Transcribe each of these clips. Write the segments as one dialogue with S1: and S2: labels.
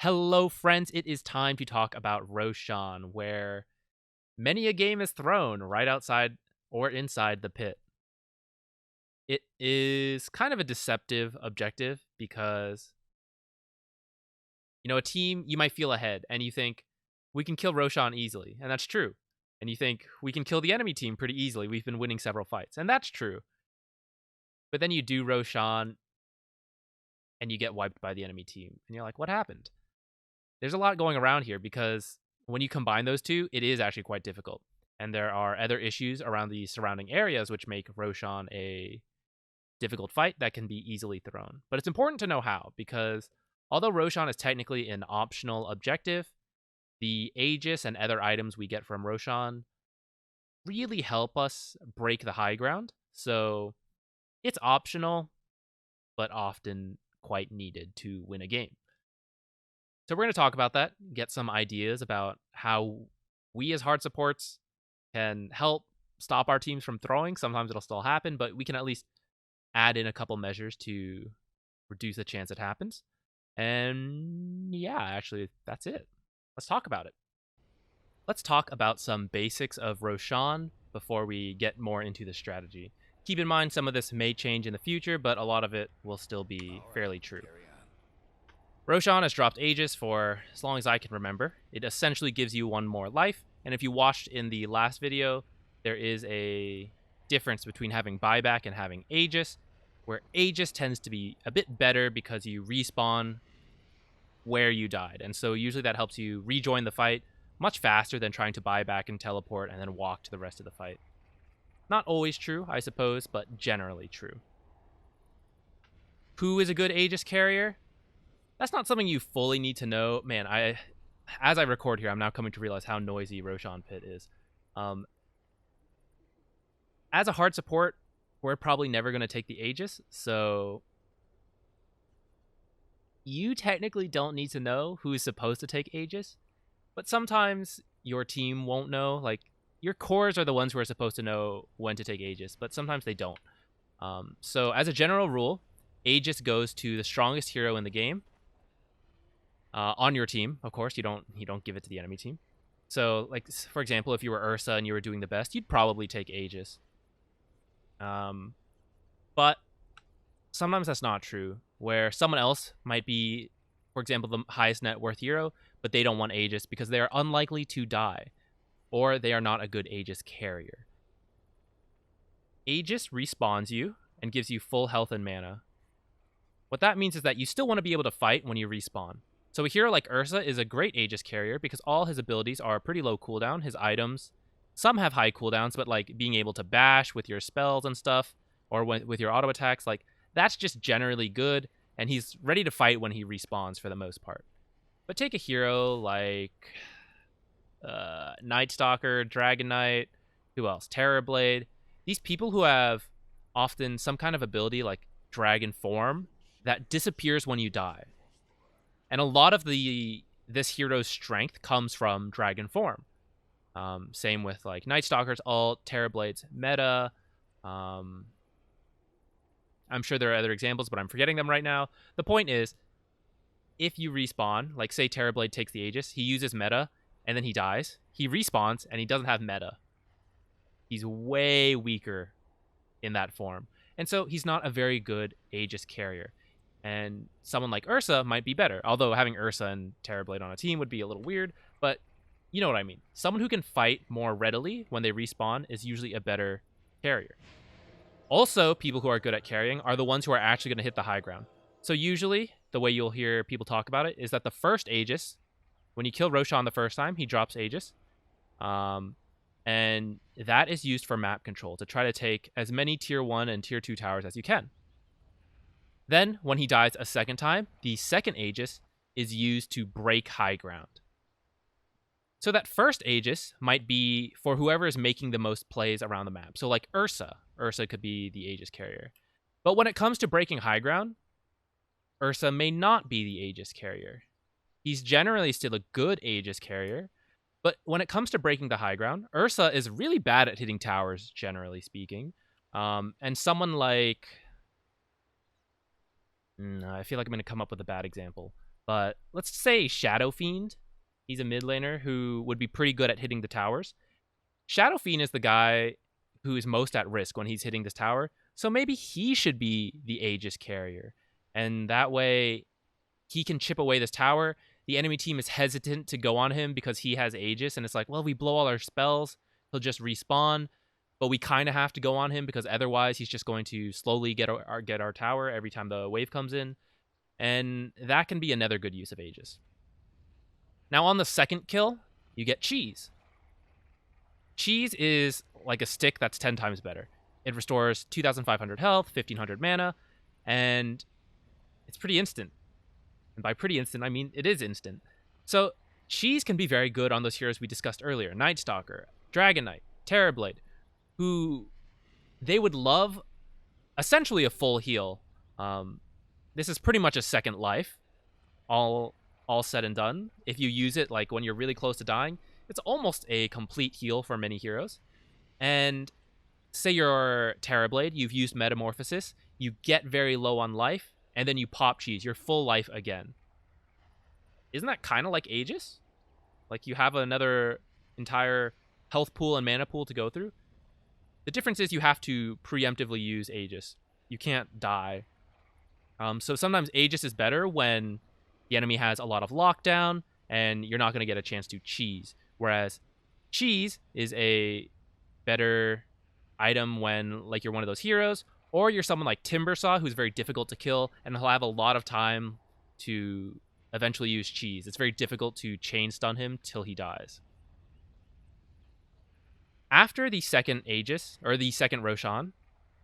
S1: Hello, friends. It is time to talk about Roshan, where many a game is thrown right outside or inside the pit. It is kind of a deceptive objective because, a team, you might feel ahead and you think, we can kill Roshan easily. And that's true. And you think, we can kill the enemy team pretty easily. We've been winning several fights. And that's true. But then you do Roshan and you get wiped by the enemy team. And you're like, what happened? There's a lot going around here because when you combine those two, it is actually quite difficult. And there are other issues around the surrounding areas which make Roshan a difficult fight that can be easily thrown. But it's important to know how, because although Roshan is technically an optional objective, the Aegis and other items we get from Roshan really help us break the high ground. So it's optional, but often quite needed to win a game. So we're going to talk about that, get some ideas about how we as hard supports can help stop our teams from throwing. Sometimes it'll still happen, but we can at least add in a couple measures to reduce the chance it happens. And yeah, actually, that's it. Let's talk about it. Let's talk about some basics of Roshan before we get more into the strategy. Keep in mind some of this may change in the future, but a lot of it will still be fairly true. Roshan has dropped Aegis for as long as I can remember. It essentially gives you one more life, and if you watched in the last video, there is a difference between having buyback and having Aegis, where Aegis tends to be a bit better because you respawn where you died, and so usually that helps you rejoin the fight much faster than trying to buy back and teleport and then walk to the rest of the fight. Not always true, I suppose, but generally true. Who is a good Aegis carrier? That's not something you fully need to know. Man, as I record here, I'm now coming to realize how noisy Roshan Pit is. As a hard support, we're probably never going to take the Aegis, so you technically don't need to know who's supposed to take Aegis, but sometimes your team won't know. Like, your cores are the ones who are supposed to know when to take Aegis, but sometimes they don't. So as a general rule, Aegis goes to the strongest hero in the game. On your team, of course, you don't give it to the enemy team. So, like, for example, if you were Ursa and you were doing the best, you'd probably take Aegis. But sometimes that's not true, where someone else might be, for example, the highest net worth hero, but they don't want Aegis because they are unlikely to die, or they are not a good Aegis carrier. Aegis respawns you and gives you full health and mana. What that means is that you still want to be able to fight when you respawn. So a hero like Ursa is a great Aegis carrier because all his abilities are pretty low cooldown. His items, some have high cooldowns, but like being able to bash with your spells and stuff, or with your auto attacks, like that's just generally good, and he's ready to fight when he respawns for the most part. But take a hero like Night Stalker, Dragon Knight, who else? Terrorblade. These people who have often some kind of ability like Dragon Form that disappears when you die. And a lot of this hero's strength comes from Dragon Form. Same with like Night Stalker's ult, Terrorblade's meta. I'm sure there are other examples, but I'm forgetting them right now. The point is, if you respawn, like say Terrorblade takes the Aegis, he uses meta, and then he dies. He respawns, and he doesn't have meta. He's way weaker in that form. And so he's not a very good Aegis carrier. And someone like Ursa might be better. Although having Ursa and Terrorblade on a team would be a little weird, but you know what I mean. Someone who can fight more readily when they respawn is usually a better carrier. Also, people who are good at carrying are the ones who are actually going to hit the high ground. So usually, the way you'll hear people talk about it is that the first Aegis, when you kill Roshan the first time, he drops Aegis. And that is used for map control, to try to take as many tier 1 and tier 2 towers as you can. Then, when he dies a second time, the second Aegis is used to break high ground. So that first Aegis might be for whoever is making the most plays around the map. So like Ursa could be the Aegis carrier. But when it comes to breaking high ground, Ursa may not be the Aegis carrier. He's generally still a good Aegis carrier, but when it comes to breaking the high ground, Ursa is really bad at hitting towers, generally speaking. And someone like... I feel like I'm going to come up with a bad example. But let's say Shadow Fiend. He's a mid laner who would be pretty good at hitting the towers. Shadow Fiend is the guy who is most at risk when he's hitting this tower. So maybe he should be the Aegis carrier. And that way he can chip away this tower. The enemy team is hesitant to go on him because he has Aegis. And it's like, well, we blow all our spells. He'll just respawn. But we kind of have to go on him because otherwise he's just going to slowly get our tower every time the wave comes in. And that can be another good use of Aegis. Now on the second kill, you get Cheese. Cheese is like a stick that's 10 times better. It restores 2,500 health, 1,500 mana, and it's pretty instant. And by pretty instant, I mean it is instant. So Cheese can be very good on those heroes we discussed earlier. Night Stalker, Dragon Knight, Terrorblade, who they would love essentially a full heal. This is pretty much a second life, all said and done. If you use it like when you're really close to dying, it's almost a complete heal for many heroes. And say you're Terrorblade, you've used Metamorphosis, you get very low on life, and then you pop Cheese, you're full life again. Isn't that kind of like Aegis? Like you have another entire health pool and mana pool to go through. The difference is you have to preemptively use Aegis. You can't die. So sometimes Aegis is better when the enemy has a lot of lockdown and you're not going to get a chance to Cheese. Whereas Cheese is a better item when like you're one of those heroes, or you're someone like Timbersaw who's very difficult to kill and he'll have a lot of time to eventually use Cheese. It's very difficult to chain stun him till he dies. After the second Aegis, or the second Roshan,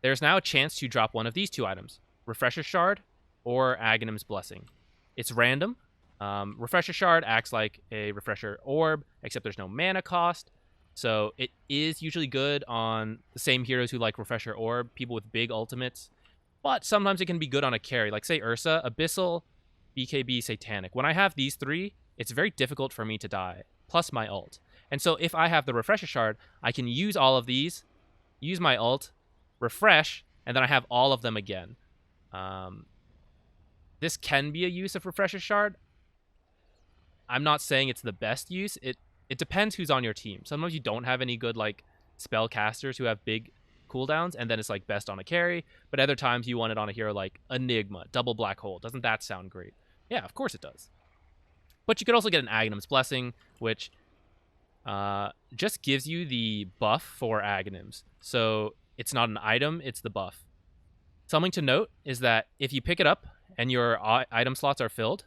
S1: there's now a chance to drop one of these two items, Refresher Shard or Aghanim's Blessing. It's random. Refresher Shard acts like a Refresher Orb, except there's no mana cost. So it is usually good on the same heroes who like Refresher Orb, people with big ultimates. But sometimes it can be good on a carry, like say Ursa, Abyssal, BKB, Satanic. When I have these three, it's very difficult for me to die, plus my ult. And so if I have the Refresher Shard, I can use all of these, use my ult, refresh, and then I have all of them again. This can be a use of Refresher Shard. I'm not saying it's the best use. It depends who's on your team. Sometimes you don't have any good like spell casters who have big cooldowns, and then it's like best on a carry. But other times you want it on a hero like Enigma, Double Black Hole. Doesn't that sound great? Yeah, of course it does. But you could also get an Aghanim's Blessing, which just gives you the buff for Aghanims. So it's not an item, it's the buff. Something to note is that if you pick it up and your item slots are filled,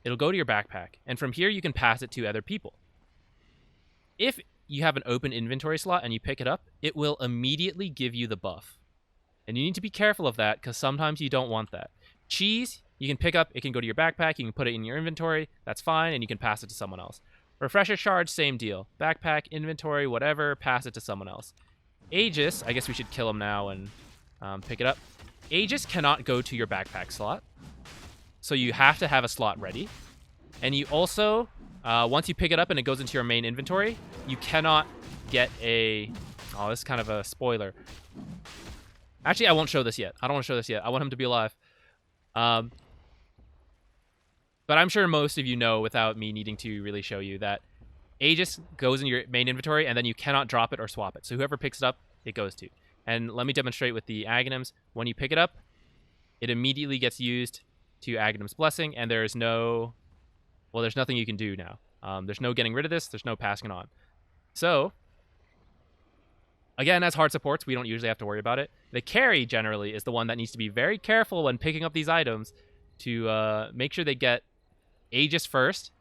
S1: it'll go to your backpack. And from here, you can pass it to other people. If you have an open inventory slot and you pick it up, it will immediately give you the buff. And you need to be careful of that because sometimes you don't want that. Cheese, you can pick up, it can go to your backpack, you can put it in your inventory, that's fine, and you can pass it to someone else. Refresher Shard, same deal. Backpack, inventory, whatever, pass it to someone else. Aegis, I guess we should kill him now and pick it up. Aegis cannot go to your backpack slot. So you have to have a slot ready. And you also, once you pick it up and it goes into your main inventory, you cannot get a... Oh, this is kind of a spoiler. Actually, I won't show this yet. I don't want to show this yet. I want him to be alive. But I'm sure most of you know without me needing to really show you that Aegis goes in your main inventory and then you cannot drop it or swap it. So whoever picks it up, it goes to. And let me demonstrate with the Aghanims. When you pick it up, it immediately gets used to Aghanim's Blessing, and there's no... Well, there's nothing you can do now. There's no getting rid of this. There's no passing it on. So, again, as hard supports, we don't usually have to worry about it. The carry, generally, is the one that needs to be very careful when picking up these items to make sure they get Aegis first,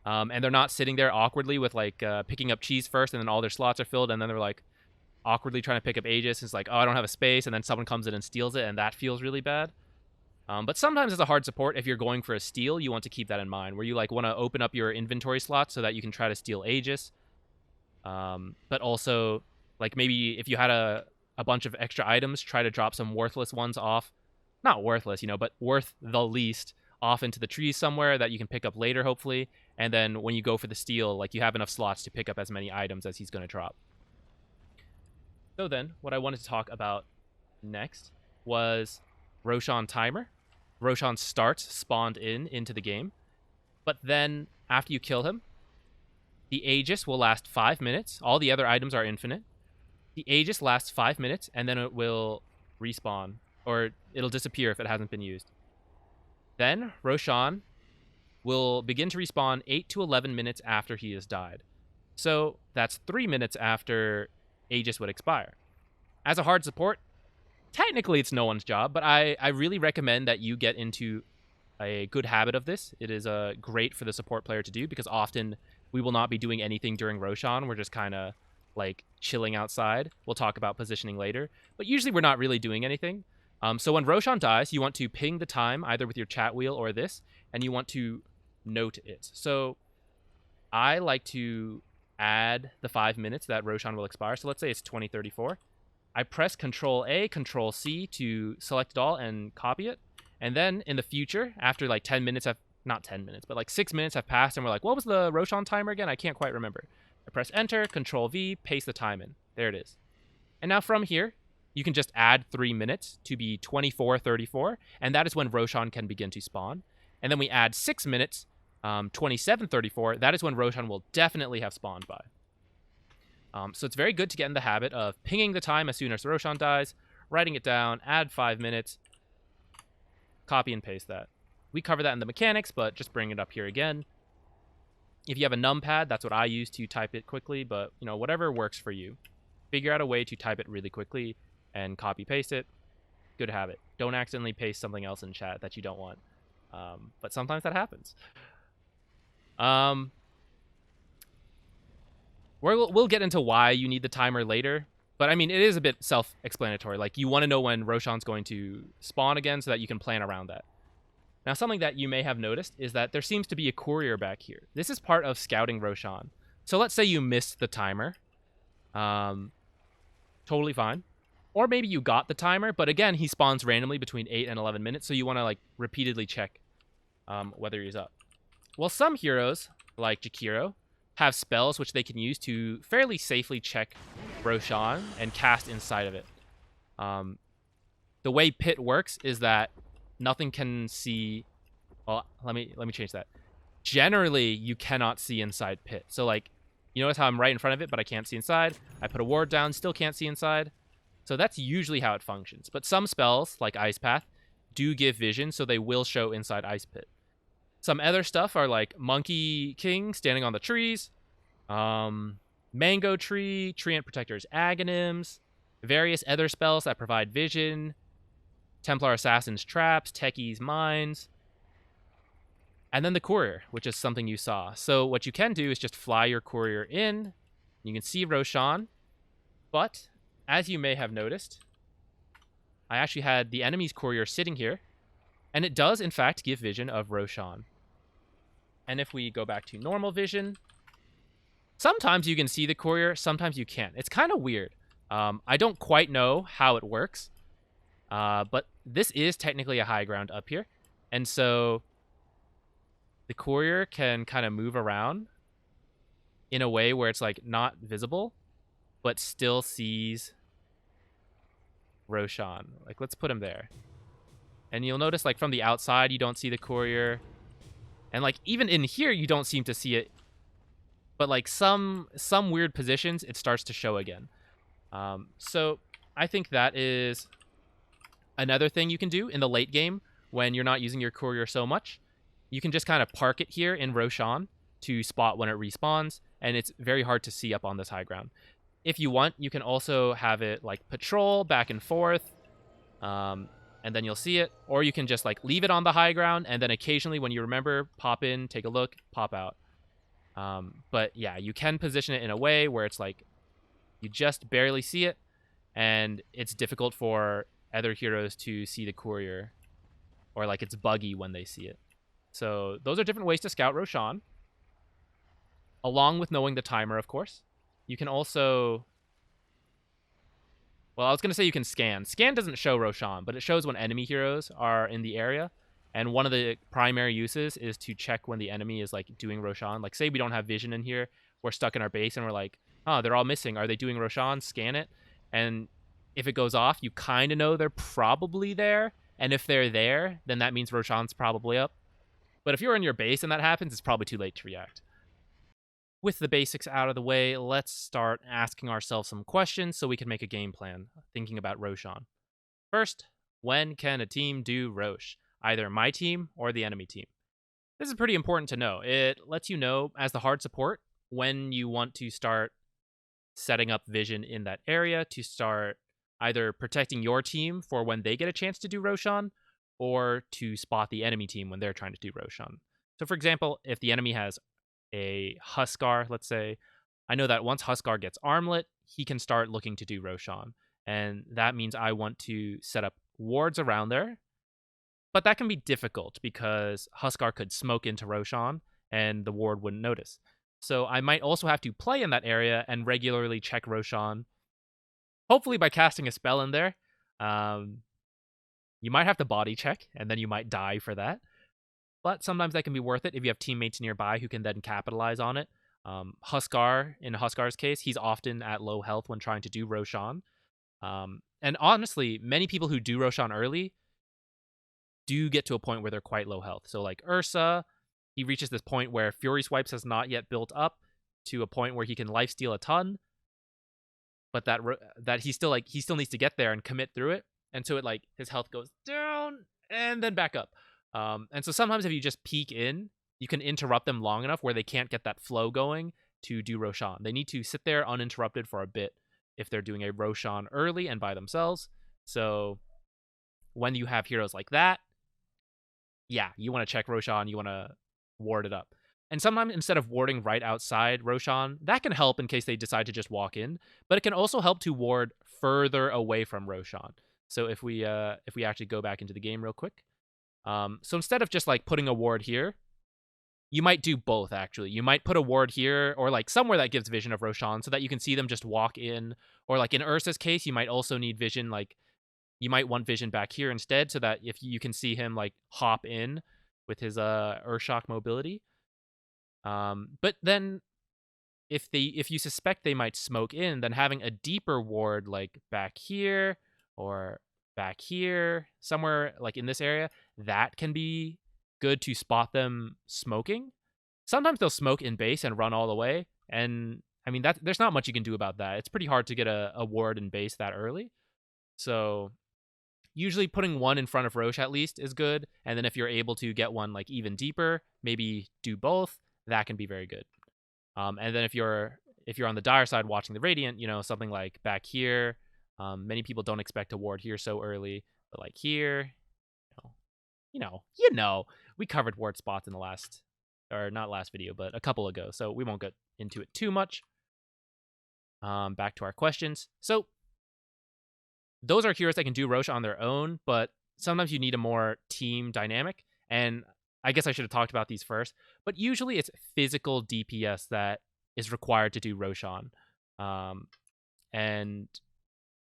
S1: and they're not sitting there awkwardly with, like, picking up Cheese first, and then all their slots are filled, and then they're, like, awkwardly trying to pick up Aegis. It's like, oh, I don't have a space, and then someone comes in and steals it, and that feels really bad. But sometimes as a hard support, if you're going for a steal, you want to keep that in mind, where you like want to open up your inventory slots so that you can try to steal Aegis. But also, like maybe if you had a bunch of extra items, try to drop some worthless ones off. Not worthless, but worth the least off into the trees somewhere that you can pick up later, hopefully. And then when you go for the steal, like you have enough slots to pick up as many items as he's going to drop. So then, what I wanted to talk about next was Roshan Timer. Roshan starts spawned into the game. But then after you kill him, the Aegis will last 5 minutes. All the other items are infinite. The Aegis lasts 5 minutes, and then it will respawn, or it'll disappear if it hasn't been used. Then Roshan will begin to respawn 8 to 11 minutes after he has died. So that's 3 minutes after Aegis would expire. As a hard support, technically it's no one's job, but I really recommend that you get into a good habit of this. It is great for the support player to do, because often we will not be doing anything during Roshan. We're just kind of like chilling outside. We'll talk about positioning later, but usually we're not really doing anything. So when Roshan dies, you want to ping the time either with your chat wheel or this, and you want to note it. So I like to add the 5 minutes that Roshan will expire. So let's say it's 2034. I press Control A, Control C to select it all and copy it. And then in the future, after like 10 minutes have, not 10 minutes, but like 6 minutes have passed, and we're like, what was the Roshan timer again? I can't quite remember. I press Enter, Control V, paste the time in. There it is. And now from here, you can just add 3 minutes to be 24:34, and that is when Roshan can begin to spawn. And then we add 6 minutes, 27:34. That is when Roshan will definitely have spawned by. So it's very good to get in the habit of pinging the time as soon as Roshan dies, writing it down, add 5 minutes, copy and paste that. We cover that in the mechanics, but just bring it up here again. If you have a numpad, that's what I use to type it quickly, but you know, whatever works for you. Figure out a way to type it really quickly and copy paste it. Good habit. Don't accidentally paste something else in chat that you don't want. But sometimes that happens. We'll get into why you need the timer later, but I mean, it is a bit self-explanatory. Like, you want to know when Roshan's going to spawn again so that you can plan around that. Now, something that you may have noticed is that there seems to be a courier back here. This is part of scouting Roshan. So let's say you missed the timer. Totally fine. Or maybe you got the timer, but again, he spawns randomly between 8 and 11 minutes, so you want to like repeatedly check whether he's up. Well, some heroes, like Jakiro, have spells which they can use to fairly safely check Roshan and cast inside of it. The way Pit works is that nothing can see... Well, let me change that. Generally, you cannot see inside Pit. So, like, you notice how I'm right in front of it, but I can't see inside? I put a ward down, still can't see inside. So that's usually how it functions. But some spells, like Ice Path, do give vision, so they will show inside Ice Pit. Some other stuff are like Monkey King standing on the trees, Mango Tree, Treant Protector's Aghanim's, various other spells that provide vision, Templar Assassin's Traps, Techie's Mines, and then the Courier, which is something you saw. So what you can do is just fly your Courier in. You can see Roshan, but as you may have noticed, I actually had the enemy's Courier sitting here, and it does, in fact, give vision of Roshan. And if we go back to normal vision, sometimes you can see the Courier, sometimes you can't. It's kind of weird. I don't quite know how it works, but this is technically a high ground up here. And so the Courier can kind of move around in a way where it's like not visible, but still sees Roshan. Like, let's put him there. And you'll notice, like, from the outside, you don't see the Courier. And, like, even in here, you don't seem to see it. But, like, some weird positions, it starts to show again. So I think that is another thing you can do in the late game when you're not using your Courier so much. You can just kind of park it here in Roshan to spot when it respawns, and it's very hard to see up on this high ground. If you want, you can also have it, like, patrol back and forth, and then you'll see it. Or you can just, like, leave it on the high ground, and then occasionally when you remember, pop in, take a look, pop out. But, yeah, you can position it in a way where it's, like, you just barely see it, and it's difficult for other heroes to see the Courier, or, like, it's buggy when they see it. So those are different ways to scout Roshan, along with knowing the timer, of course. You can also... Well, I was going to say you can scan. Scan doesn't show Roshan, but it shows when enemy heroes are in the area. And one of the primary uses is to check when the enemy is, like, doing Roshan. Like, say we don't have vision in here. We're stuck in our base, and we're like, oh, they're all missing. Are they doing Roshan? Scan it. And if it goes off, you kind of know they're probably there. And if they're there, then that means Roshan's probably up. But if you're in your base and that happens, it's probably too late to react. With the basics out of the way, let's start asking ourselves some questions so we can make a game plan, thinking about Roshan. First, when can a team do Rosh? Either my team or the enemy team. This is pretty important to know. It lets you know, as the hard support, when you want to start setting up vision in that area to start either protecting your team for when they get a chance to do Roshan, or to spot the enemy team when they're trying to do Roshan. So, for example, if the enemy has a Huskar, let's say, I know that once Huskar gets armlet, he can start looking to do Roshan. And that means I want to set up wards around there. But that can be difficult because Huskar could smoke into Roshan and the ward wouldn't notice. So I might also have to play in that area and regularly check Roshan, hopefully by casting a spell in there. You might have to body check, and then you might die for that. But sometimes that can be worth it if you have teammates nearby who can then capitalize on it. Huskar, in Huskar's case, he's often at low health when trying to do Roshan. And honestly, many people who do Roshan early do get to a point where they're quite low health. So like Ursa, he reaches this point where Fury Swipes has not yet built up to a point where he can lifesteal a ton, but that he still needs to get there and commit through it. And so it his health goes down and then back up. And so sometimes if you just peek in, you can interrupt them long enough where they can't get that flow going to do Roshan. They need to sit there uninterrupted for a bit if they're doing a Roshan early and by themselves. So when you have heroes like that, yeah, you want to check Roshan, you want to ward it up. And sometimes instead of warding right outside Roshan, that can help in case they decide to just walk in, but it can also help to ward further away from Roshan. So if we actually go back into the game real quick, so instead of just putting a ward here, you might do both actually. You might put a ward here or somewhere that gives vision of Roshan so that you can see them just walk in. Or in Ursa's case, you might also need vision, you might want vision back here instead so that if you can see him hop in with his Urshock mobility. But then if you suspect they might smoke in, then having a deeper ward back here or back here, somewhere in this area, that can be good to spot them smoking. Sometimes they'll smoke in base and run all the way, and I mean there's not much you can do about that. It's pretty hard to get a ward in base that early. So usually putting one in front of Rosh at least is good, and then if you're able to get one even deeper, maybe do both. That can be very good. And then if you're on the dire side watching the Radiant, something like back here, many people don't expect a ward here so early, but here, we covered ward spots in the last, or not last video, but a couple ago, so we won't get into it too much. Back to our questions. So those are heroes that can do Rosh on their own, but sometimes you need a more team dynamic, and I guess I should have talked about these first, but usually it's physical DPS that is required to do Roshan. And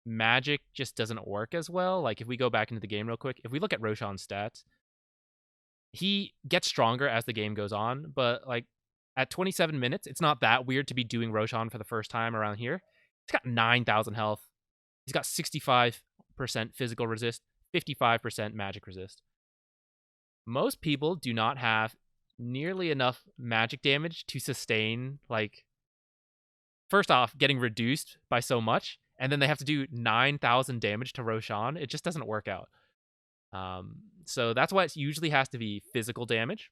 S1: magic just doesn't work as well. If we go back into the game real quick, if we look at Roshan's stats, he gets stronger as the game goes on, but at 27 minutes, it's not that weird to be doing Roshan for the first time around here. He's got 9,000 health. He's got 65% physical resist, 55% magic resist. Most people do not have nearly enough magic damage to sustain, first off, getting reduced by so much, and then they have to do 9,000 damage to Roshan. It just doesn't work out. So that's why it usually has to be physical damage.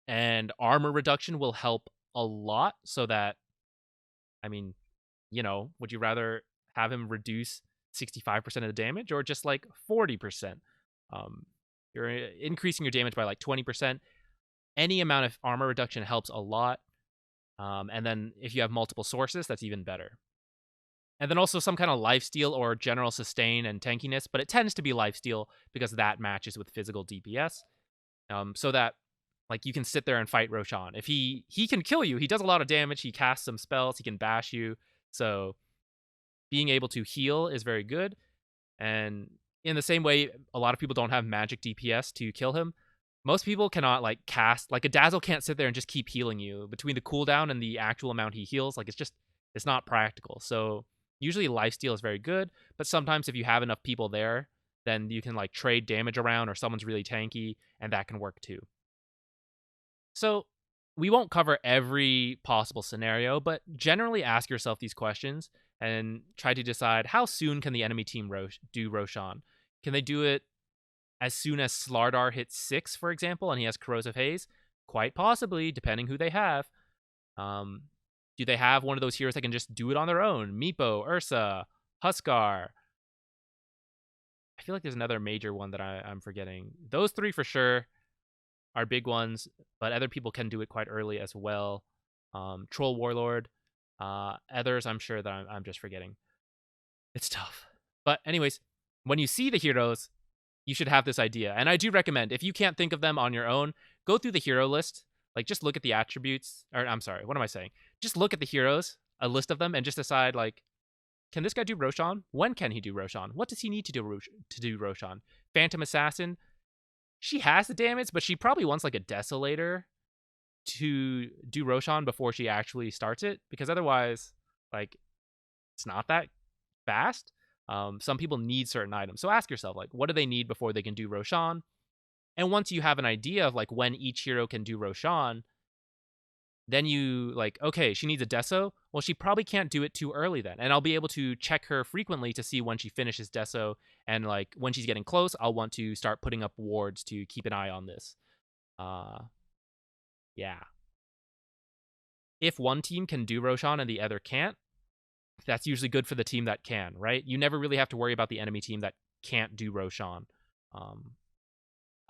S1: And armor reduction will help a lot so that, I mean, would you rather have him reduce 65% of the damage or just 40%? You're increasing your damage by 20%. Any amount of armor reduction helps a lot. And then if you have multiple sources, that's even better. And then also some kind of lifesteal or general sustain and tankiness, but it tends to be lifesteal because that matches with physical DPS. So that you can sit there and fight Roshan. If he can kill you, he does a lot of damage, he casts some spells, he can bash you. So being able to heal is very good. And in the same way, a lot of people don't have magic DPS to kill him. Most people cannot cast, a Dazzle can't sit there and just keep healing you. Between the cooldown and the actual amount he heals, it's not practical. So usually lifesteal is very good, but sometimes if you have enough people there, then you can like trade damage around, or someone's really tanky, and that can work too. So we won't cover every possible scenario, but generally ask yourself these questions and try to decide how soon can the enemy team do Roshan. Can they do it as soon as Slardar hits 6, for example, and he has Corrosive Haze? Quite possibly, depending who they have. Do they have one of those heroes that can just do it on their own? Meepo, Ursa, Huskar. I feel like there's another major one that I'm forgetting. Those 3 for sure are big ones, but other people can do it quite early as well. Troll Warlord. Others, I'm sure that I'm just forgetting. It's tough. But anyways, when you see the heroes, you should have this idea. And I do recommend, if you can't think of them on your own, go through the hero list. Like, just look at the attributes. Or, I'm sorry, what am I saying? Just look at the heroes, a list of them, and just decide, like, can this guy do Roshan? When can he do Roshan? What does he need to do Roshan? Phantom Assassin. She has the damage, but she probably wants, like, a Desolator to do Roshan before she actually starts it. Because otherwise, like, it's not that fast. Some people need certain items. So ask yourself, like, what do they need before they can do Roshan? And once you have an idea of, like, when each hero can do Roshan, then you, like, okay, she needs a Deso. Well, she probably can't do it too early then. And I'll be able to check her frequently to see when she finishes Deso. And, like, when she's getting close, I'll want to start putting up wards to keep an eye on this. Yeah. If one team can do Roshan and the other can't, that's usually good for the team that can, right? You never really have to worry about the enemy team that can't do Roshan.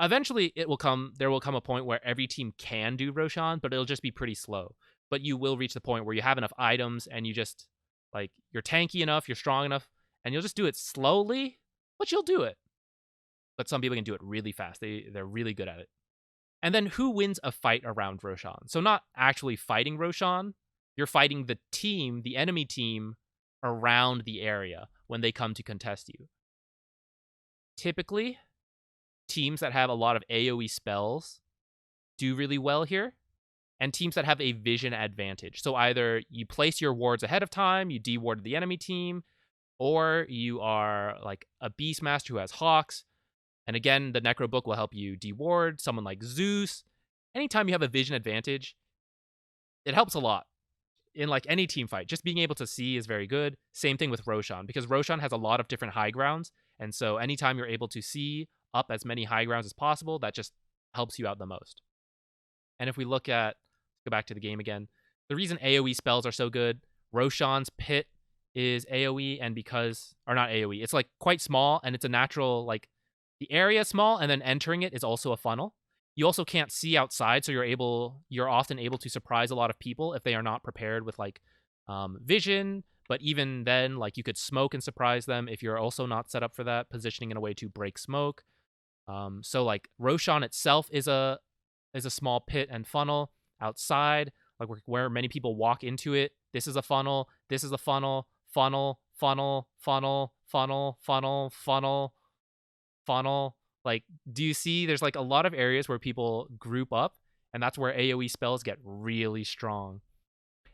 S1: Eventually, there will come a point where every team can do Roshan, but it'll just be pretty slow. But you will reach the point where you have enough items and you just, like, you're tanky enough, you're strong enough, and you'll just do it slowly, but you'll do it. But some people can do it really fast. They're really good at it. And then who wins a fight around Roshan? So not actually fighting Roshan, you're fighting the team, the enemy team, around the area when they come to contest you. Typically, teams that have a lot of AoE spells do really well here, and teams that have a vision advantage. So either you place your wards ahead of time, you deward the enemy team, or you are like a Beastmaster who has Hawks. And again, the Necro Book will help you deward someone like Zeus. Anytime you have a vision advantage, it helps a lot in like any team fight. Just being able to see is very good. Same thing with Roshan, because Roshan has a lot of different high grounds. And so anytime you're able to see up as many high grounds as possible, that just helps you out the most. And if we look at, go back to the game again, the reason AoE spells are so good, Roshan's Pit is AoE, and because, or not AoE, it's like quite small, and it's a natural, like, the area is small, and then entering it is also a funnel. You also can't see outside, so you're often able to surprise a lot of people if they are not prepared with, like, vision. But even then, like, you could smoke and surprise them if you're also not set up for that, positioning in a way to break smoke. So like Roshan itself is a small pit and funnel outside, like where many people walk into it. This is a funnel. This is a funnel. Funnel. Funnel. Funnel. Funnel. Funnel. Funnel. Funnel. Like, do you see? There's like a lot of areas where people group up, and that's where AoE spells get really strong.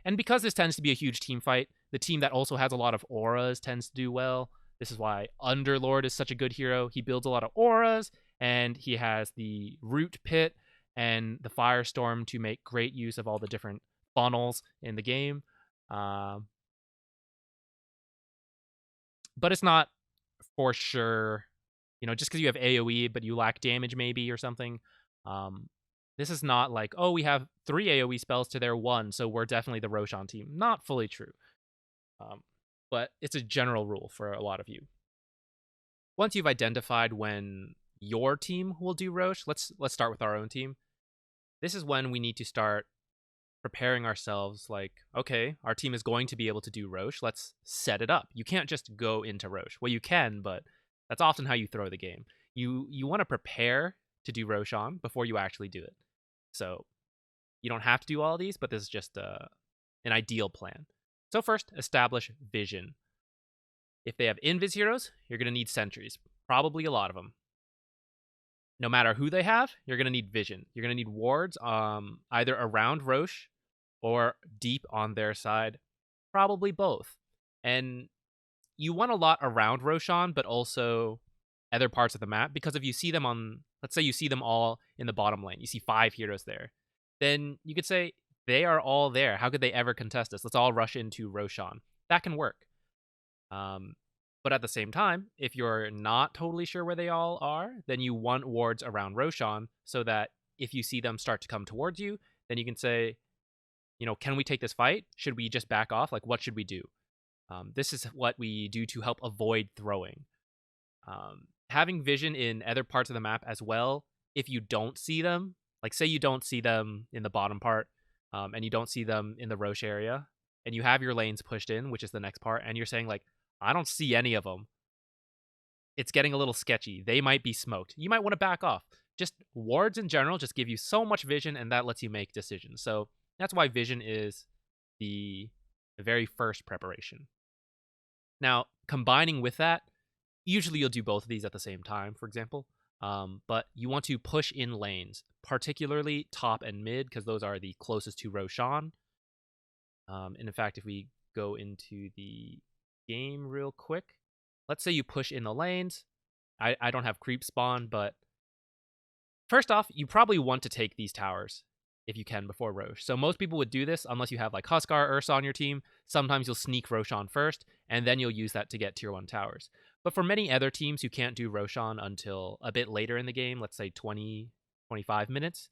S1: And because this tends to be a huge team fight, the team that also has a lot of auras tends to do well. This is why Underlord is such a good hero. He builds a lot of auras, and he has the Root Pit and the Firestorm to make great use of all the different funnels in the game. But it's not for sure, just because you have AoE, but you lack damage maybe or something. This is not like, oh, we have 3 AoE spells to their 1, so we're definitely the Roshan team. Not fully true. But it's a general rule for a lot of you. Once you've identified when your team will do Rosh, let's start with our own team. This is when we need to start preparing ourselves, like, okay, our team is going to be able to do Rosh. Let's set it up. You can't just go into Rosh. Well, you can, but that's often how you throw the game. You want to prepare to do Roshan before you actually do it. So you don't have to do all of these, but this is just an ideal plan. So first, establish vision. If they have invis heroes, you're going to need sentries. Probably a lot of them. No matter who they have, you're going to need vision. You're going to need wards either around Rosh or deep on their side. Probably both. And you want a lot around Roshan, but also other parts of the map, because if you see them on, let's say you see them all in the bottom lane, you see 5 heroes there, then you could say they are all there. How could they ever contest us? Let's all rush into Roshan. That can work. But at the same time, if you're not totally sure where they all are, then you want wards around Roshan so that if you see them start to come towards you, then you can say, can we take this fight? Should we just back off? Like, what should we do? This is what we do to help avoid throwing. Having vision in other parts of the map as well, if you don't see them, like say you don't see them in the bottom part, and you don't see them in the Rosh area, and you have your lanes pushed in, which is the next part, and you're saying like, I don't see any of them. It's getting a little sketchy. They might be smoked. You might want to back off. Just wards in general just give you so much vision, and that lets you make decisions. So that's why vision is the very first preparation. Now, combining with that, usually you'll do both of these at the same time, for example. But you want to push in lanes, particularly top and mid, because those are the closest to Roshan. And in fact, if we go into the game real quick, let's say you push in the lanes. I don't have creep spawn, but first off, you probably want to take these towers if you can before Rosh. So most people would do this unless you have like Huskar, Ursa on your team. Sometimes you'll sneak Roshan first, and then you'll use that to get tier 1 towers. But for many other teams who can't do Roshan until a bit later in the game, let's say 20, 25 minutes,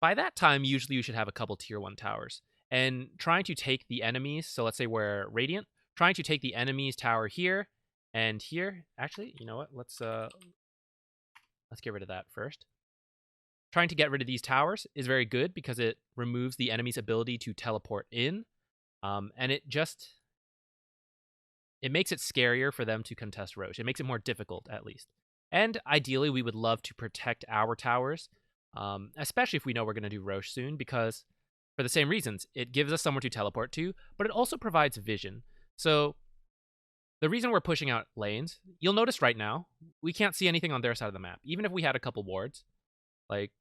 S1: by that time, usually you should have a couple tier 1 towers. And trying to take the enemies, so let's say we're Radiant, trying to take the enemy's tower here and here. Actually, you know what? Let's get rid of that first. Trying to get rid of these towers is very good because it removes the enemy's ability to teleport in. And it makes it scarier for them to contest Rosh. It makes it more difficult, at least. And ideally, we would love to protect our towers, especially if we know we're going to do Rosh soon, because for the same reasons, it gives us somewhere to teleport to, but it also provides vision. So the reason we're pushing out lanes, you'll notice right now, we can't see anything on their side of the map. Even if we had a couple wards, like,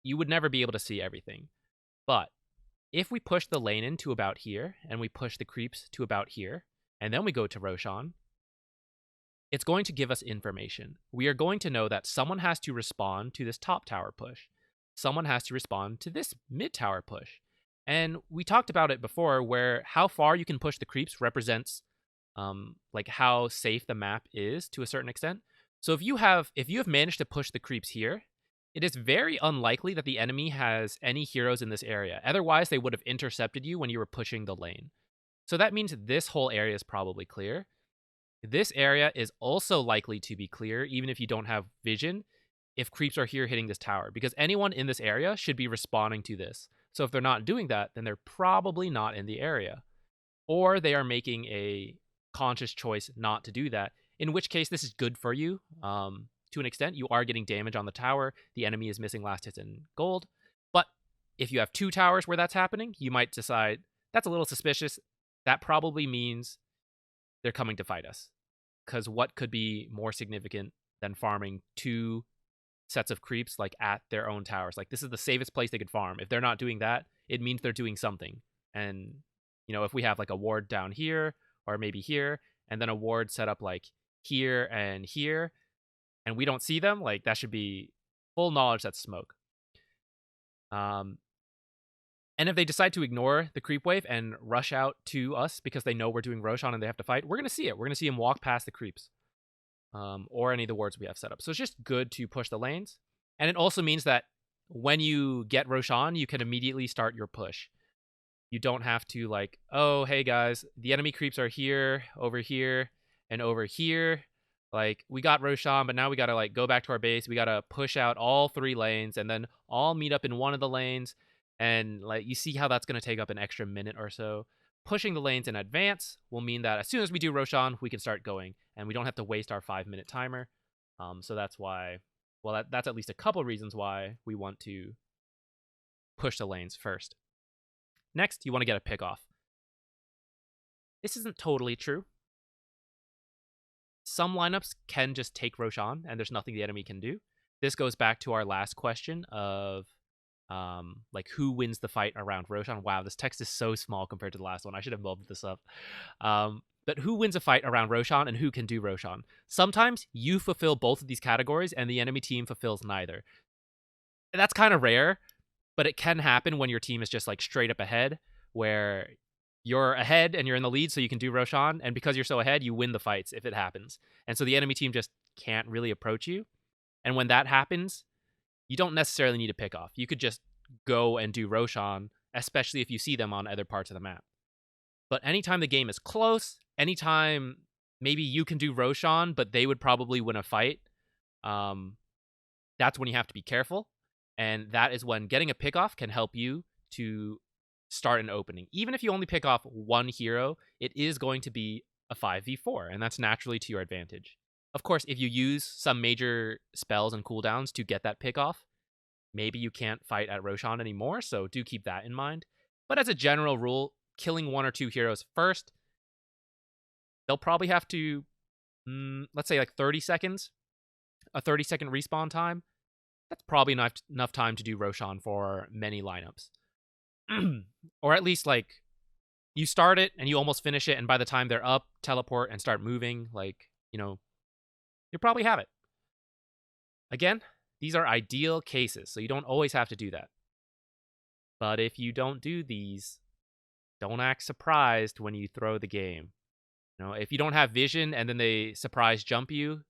S1: you would never be able to see everything. But if we push the lane in to about here, and we push the creeps to about here, and then we go to Roshan, it's going to give us information. We are going to know that someone has to respond to this top tower push. Someone has to respond to this mid tower push. And we talked about it before, where how far you can push the creeps represents like how safe the map is to a certain extent. So if you have managed to push the creeps here, it is very unlikely that the enemy has any heroes in this area. Otherwise, they would have intercepted you when you were pushing the lane. So that means this whole area is probably clear. This area is also likely to be clear, even if you don't have vision, if creeps are here hitting this tower, because anyone in this area should be responding to this. So if they're not doing that, then they're probably not in the area. Or they are making a conscious choice not to do that, in which case this is good for you. To an extent, you are getting damage on the tower. The enemy is missing last hits in gold. But if you have 2 towers where that's happening, you might decide, that's a little suspicious. That probably means they're coming to fight us. Because what could be more significant than farming 2 sets of creeps like at their own towers? Like, this is the safest place they could farm. If they're not doing that, it means they're doing something. And, if we have like a ward down here, or maybe here, and then a ward set up like here and here, and we don't see them, like, that should be full knowledge that's smoke. And if they decide to ignore the creep wave and rush out to us because they know we're doing Roshan and they have to fight, we're going to see it. We're going to see him walk past the creeps, or any of the wards we have set up. So it's just good to push the lanes. And it also means that when you get Roshan, you can immediately start your push. You don't have to like, oh, hey guys, the enemy creeps are here, and over here. Like, we got Roshan, but now we got to like go back to our base. We got to push out all 3 lanes and then all meet up in one of the lanes. And like, you see how that's going to take up an extra minute or so. Pushing the lanes in advance will mean that as soon as we do Roshan, we can start going, and we don't have to waste our 5-minute timer. So that's why, well, that's at least a couple reasons why we want to push the lanes first. Next, you want to get a pick off. This isn't totally true. Some lineups can just take Roshan, and there's nothing the enemy can do. This goes back to our last question of like, who wins the fight around Roshan. Wow, this text is so small compared to the last one. I should have bumped this up. But who wins a fight around Roshan and who can do Roshan? Sometimes you fulfill both of these categories and the enemy team fulfills neither. And that's kind of rare, but it can happen when your team is just like straight up ahead, where you're ahead and you're in the lead, so you can do Roshan, and because you're so ahead, you win the fights if it happens. And so the enemy team just can't really approach you. And when that happens, you don't necessarily need to pick off. You could just go and do Roshan, especially if you see them on other parts of the map. But anytime the game is close, anytime maybe you can do Roshan, but they would probably win a fight, that's when you have to be careful. And that is when getting a pick off can help you to start an opening. Even if you only pick off one hero, it is going to be a 5v4, and that's naturally to your advantage. Of course, if you use some major spells and cooldowns to get that pick off, maybe you can't fight at Roshan anymore, so do keep that in mind. But as a general rule, killing one or two heroes first, they'll probably have to, let's say like 30 seconds, a 30-second respawn time. That's probably enough time to do Roshan for many lineups. Or at least, like, you start it and you almost finish it, and by the time they're up, teleport and start moving, like, you know, you'll probably have it. Again, these are ideal cases, so you don't always have to do that. But if you don't do these, don't act surprised when you throw the game. You know, if you don't have vision and then they surprise jump you,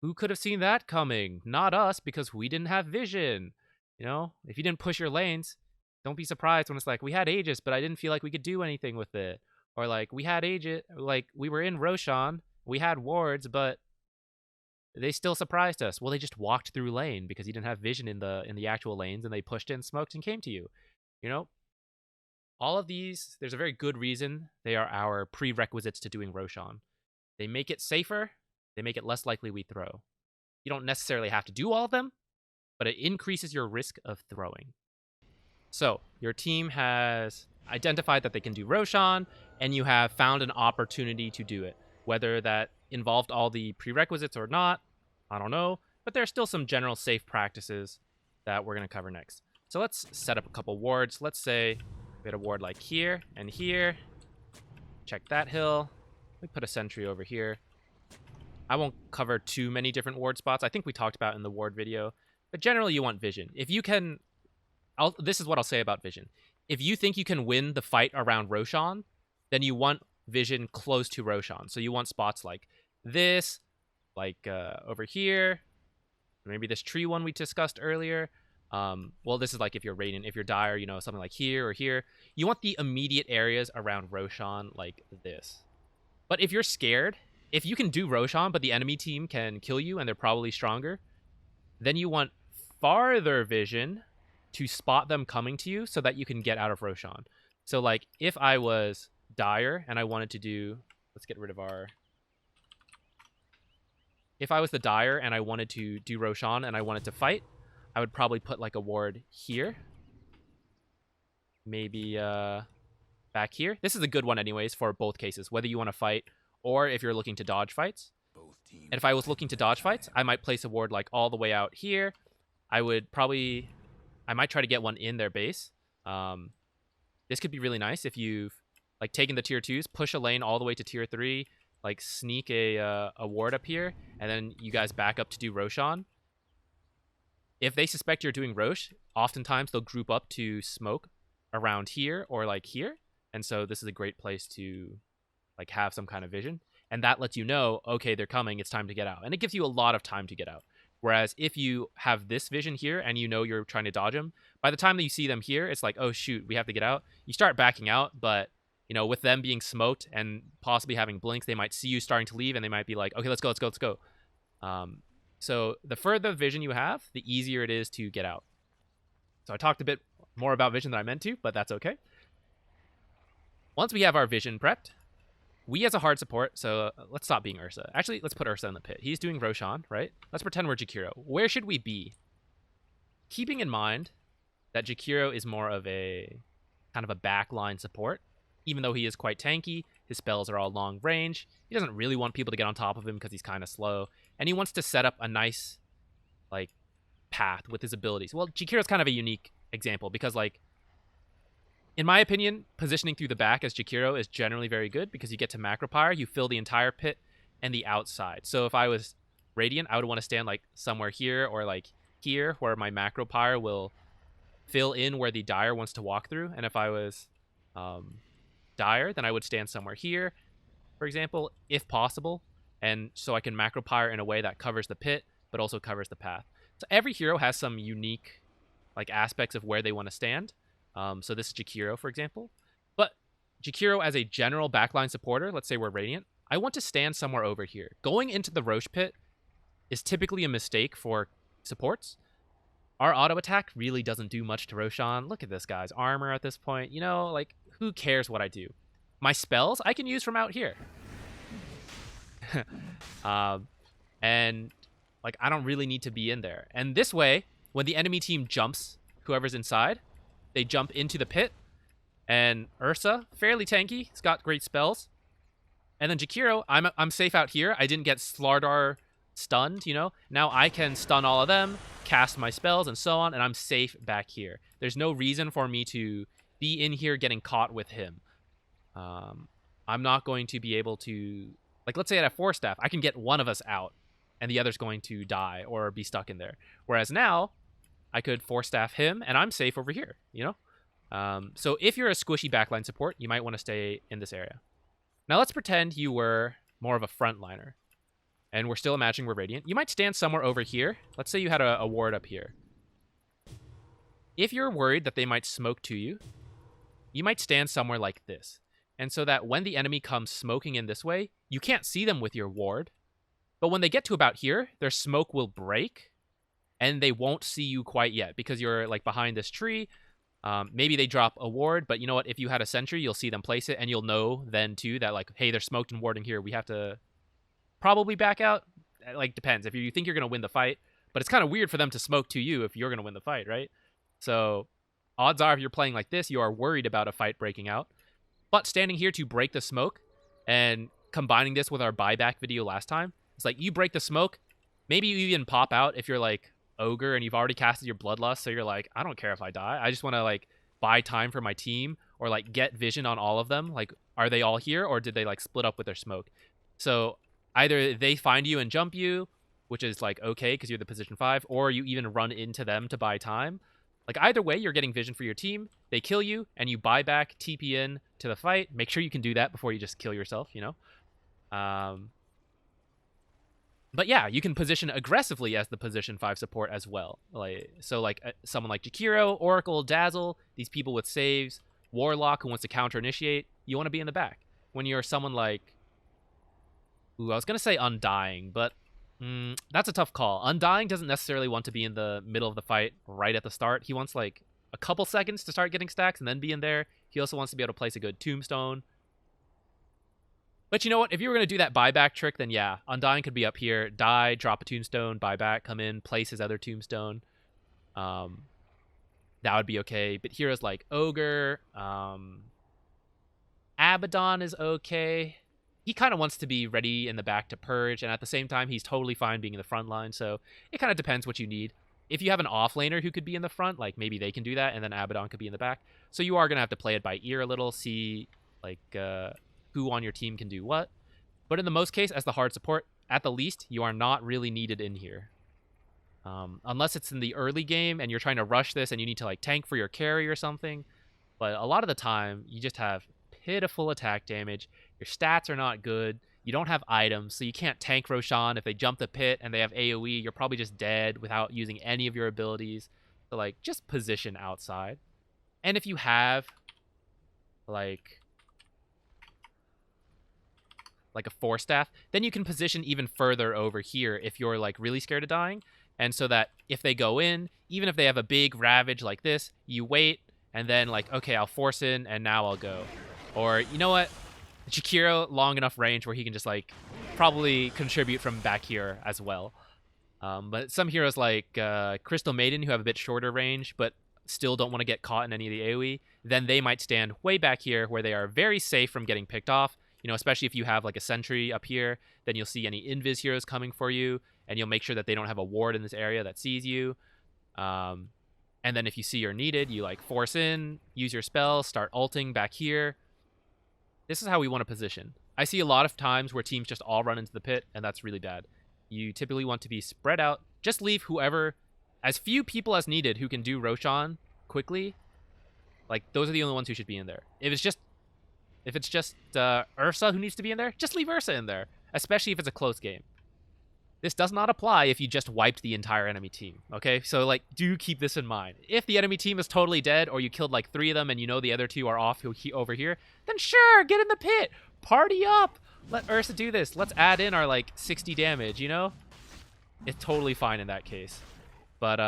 S1: who could have seen that coming? Not us, because we didn't have vision. You know, if you didn't push your lanes, don't be surprised when it's like, we had Aegis, but I didn't feel like we could do anything with it. Or like, we had Aegis, like, we were in Roshan, we had wards, but they still surprised us. Well, they just walked through lane because you didn't have vision in the actual lanes, and they pushed in, smoked, and came to you. You know, all of these, there's a very good reason they are our prerequisites to doing Roshan. They make it safer. They make it less likely we throw. You don't necessarily have to do all of them, but it increases your risk of throwing. So, your team has identified that they can do Roshan, and you have found an opportunity to do it. Whether that involved all the prerequisites or not, I don't know, but there are still some general safe practices that we're going to cover next. So let's set up a couple wards. Let's say we had a ward like here and here. Check that hill. We put a sentry over here. I won't cover too many different ward spots. I think we talked about in the ward video. But generally, you want vision. If you can... this is what I'll say about vision. If you think you can win the fight around Roshan, then you want vision close to Roshan. So you want spots like this, like over here, maybe this tree one we discussed earlier. Well, this is like if you're Radiant, if you're Dire, you know, something like here or here. You want the immediate areas around Roshan like this. But if you're scared, if you can do Roshan, but the enemy team can kill you and they're probably stronger, then you want farther vision to spot them coming to you so that you can get out of Roshan. So, like, if I was Dire and I wanted to do... Let's get rid of our... If I was the Dire and I wanted to do Roshan and I wanted to fight, I would probably put, like, a ward here. Maybe back here. This is a good one anyways for both cases, whether you want to fight or if you're looking to dodge fights. And if I was looking to dodge fights, I might place a ward, like, all the way out here. I might try to get one in their base. This could be really nice if you've like taken the tier 2s, push a lane all the way to tier 3, like sneak a ward up here, and then you guys back up to do Roshan. If they suspect you're doing Rosh, oftentimes they'll group up to smoke around here or like here, and so this is a great place to like have some kind of vision, and that lets you know, okay, they're coming, it's time to get out, and it gives you a lot of time to get out. Whereas if you have this vision here and you know you're trying to dodge them, by the time that you see them here, it's like, oh shoot, we have to get out. You start backing out, but you know, with them being smoked and possibly having blinks, they might see you starting to leave and they might be like, okay, let's go. So the further vision you have, the easier it is to get out. So I talked a bit more about vision than I meant to, but that's okay. Once we have our vision prepped, we as a hard support, so let's stop being Ursa. Actually, let's put Ursa in the pit. He's doing Roshan, right? Let's pretend we're Jakiro. Where should we be? Keeping in mind that Jakiro is more of a kind of a backline support. Even though he is quite tanky, his spells are all long range. He doesn't really want people to get on top of him because he's kind of slow. And he wants to set up a nice, like, path with his abilities. Well, Jakiro's kind of a unique example because, like, In my opinion, positioning through the back as Jakiro is generally very good because you get to macro pyre, you fill the entire pit and the outside. So if I was Radiant, I would want to stand like somewhere here or like here where my macro pyre will fill in where the Dire wants to walk through. And if I was Dire, then I would stand somewhere here, for example, if possible. And so I can macro pyre in a way that covers the pit, but also covers the path. So every hero has some unique like aspects of where they want to stand. So this is Jakiro, for example. But Jakiro as a general backline supporter, let's say we're Radiant, I want to stand somewhere over here. Going into the Rosh pit is typically a mistake for supports. Our auto attack really doesn't do much to Roshan. Look at this guy's armor at this point. You know, like, who cares what I do? My spells I can use from out here. And, like, I don't really need to be in there. And this way, when the enemy team jumps, whoever's inside, they jump into the pit. And Ursa, fairly tanky. He's got great spells. And then Jakiro, I'm safe out here. I didn't get Slardar stunned, you know? Now I can stun all of them, cast my spells, and so on, and I'm safe back here. There's no reason for me to be in here getting caught with him. I'm not going to be able to... Like, let's say I have 4 staff. I can get one of us out, and the other's going to die or be stuck in there. Whereas now, I could 4 staff him, and I'm safe over here, you know? So if you're a squishy backline support, you might want to stay in this area. Now let's pretend you were more of a frontliner, and we're still imagining we're Radiant. You might stand somewhere over here. Let's say you had a ward up here. If you're worried that they might smoke to you, you might stand somewhere like this. And so that when the enemy comes smoking in this way, you can't see them with your ward. But when they get to about here, their smoke will break, and they won't see you quite yet because you're like behind this tree. Maybe they drop a ward, but you know what? If you had a sentry, you'll see them place it, and you'll know then too that like, hey, they're smoked and warding here. We have to probably back out. Like, depends. If you think you're going to win the fight, but it's kind of weird for them to smoke to you if you're going to win the fight, right? So odds are if you're playing like this, you are worried about a fight breaking out. But standing here to break the smoke and combining this with our buyback video last time, it's like you break the smoke. Maybe you even pop out if you're like Ogre and you've already casted your Bloodlust. So you're like, I don't care if I die. I just want to like buy time for my team or like get vision on all of them. Like, are they all here or did they like split up with their smoke? So either they find you and jump you, which is like okay because you're the position 5, or you even run into them to buy time. Like, either way, you're getting vision for your team. They kill you, and you buy back, TP in to the fight. Make sure you can do that before you just kill yourself, you know? But yeah, you can position aggressively as the position 5 support as well. So someone like Jakiro, Oracle, Dazzle, these people with saves, Warlock who wants to counter-initiate, you want to be in the back. When you're someone like... Ooh, I was going to say Undying, but... that's a tough call. Undying doesn't necessarily want to be in the middle of the fight right at the start. He wants like a couple seconds to start getting stacks and then be in there. He also wants to be able to place a good tombstone. But you know what? If you were going to do that buyback trick, then yeah, Undying could be up here, die, drop a tombstone, buy back, come in, place his other tombstone. That would be okay. But heroes like Ogre, Abaddon is okay. He kind of wants to be ready in the back to purge, and at the same time, he's totally fine being in the front line, so it kind of depends what you need. If you have an offlaner who could be in the front, like, maybe they can do that, and then Abaddon could be in the back. So you are going to have to play it by ear a little, see, like, who on your team can do what. But in the most case, as the hard support, at the least, you are not really needed in here. Unless it's in the early game, and you're trying to rush this, and you need to, like, tank for your carry or something. But a lot of the time, you just have pitiful attack damage. Your stats are not good. You don't have items, so you can't tank Roshan. If they jump the pit and they have AoE, you're probably just dead without using any of your abilities. So, like, just position outside. And if you have, like a 4 staff, then you can position even further over here if you're, like, really scared of dying. And so that if they go in, even if they have a big Ravage like this, you wait, and then, like, okay, I'll force in, and now I'll go. Or, you know what? Jakiro, long enough range where he can just, like, probably contribute from back here as well. But some heroes like Crystal Maiden, who have a bit shorter range, but still don't want to get caught in any of the AoE, then they might stand way back here where they are very safe from getting picked off. You know, especially if you have, like, a sentry up here, then you'll see any invis heroes coming for you, and you'll make sure that they don't have a ward in this area that sees you. And then if you see you're needed, you like force in, use your spell, start ulting back here. This is how we want to position. I see a lot of times where teams just all run into the pit, and that's really bad. You typically want to be spread out. Just leave whoever, as few people as needed who can do Roshan quickly. Like, those are the only ones who should be in there. If it's just Ursa who needs to be in there, just leave Ursa in there, especially if it's a close game. This does not apply if you just wiped the entire enemy team, okay? So, like, do keep this in mind. If the enemy team is totally dead, or you killed, like, 3 of them and you know the other 2 are off over here, then sure, get in the pit. Party up. Let Ursa do this. Let's add in our, like, 60 damage, you know? It's totally fine in that case. But,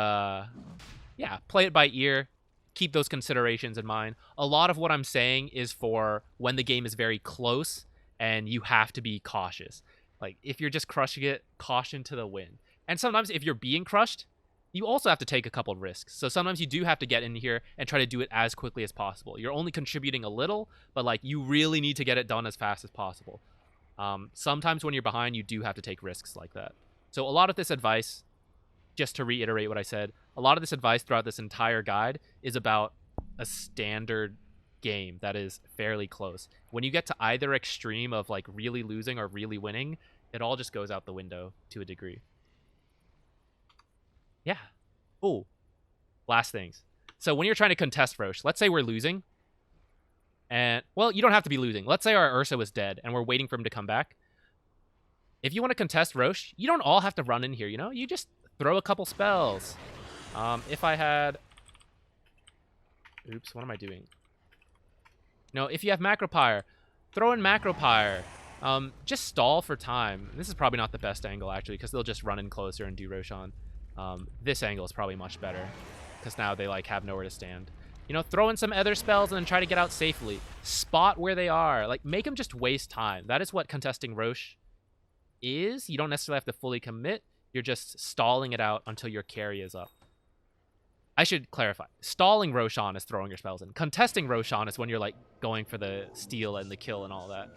S1: yeah, play it by ear. Keep those considerations in mind. A lot of what I'm saying is for when the game is very close and you have to be cautious. Like, if you're just crushing it, caution to the wind. And sometimes if you're being crushed, you also have to take a couple of risks. So sometimes you do have to get in here and try to do it as quickly as possible. You're only contributing a little, but, like, you really need to get it done as fast as possible. Sometimes when you're behind, you do have to take risks like that. So a lot of this advice, just to reiterate what I said, a lot of this advice throughout this entire guide is about a standard game that is fairly close. When you get to either extreme of, like, really losing or really winning, it all just goes out the window to a degree. Yeah. Oh, last things. So when you're trying to contest Rosh, let's say we're losing. And, well, you don't have to be losing. Let's say our Ursa was dead and we're waiting for him to come back. If you want to contest Rosh, you don't all have to run in here, you know? You just throw a couple spells. If I had... Oops, what am I doing? No, if you have Macropyre, throw in Macropyre. Just stall for time. This is probably not the best angle, actually, because they'll just run in closer and do Roshan. This angle is probably much better, because now they, like, have nowhere to stand. You know, throw in some other spells and then try to get out safely. Spot where they are. Like, make them just waste time. That is what contesting Rosh is. You don't necessarily have to fully commit. You're just stalling it out until your carry is up. I should clarify. Stalling Roshan is throwing your spells in. Contesting Roshan is when you're, like, going for the steal and the kill and all that.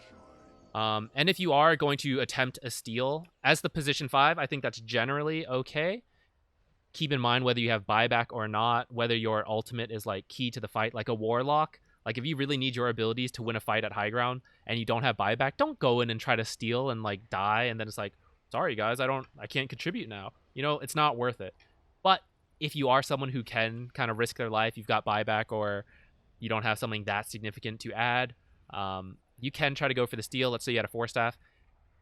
S1: And if you are going to attempt a steal as the position 5, I think that's generally okay. Keep in mind whether you have buyback or not, whether your ultimate is, like, key to the fight, like a Warlock. Like, if you really need your abilities to win a fight at high ground and you don't have buyback, don't go in and try to steal and, like, die and then it's like, sorry guys, I can't contribute now. You know, it's not worth it. But if you are someone who can kind of risk their life, you've got buyback or you don't have something that significant to add, you can try to go for the steal. Let's say you had a 4-staff.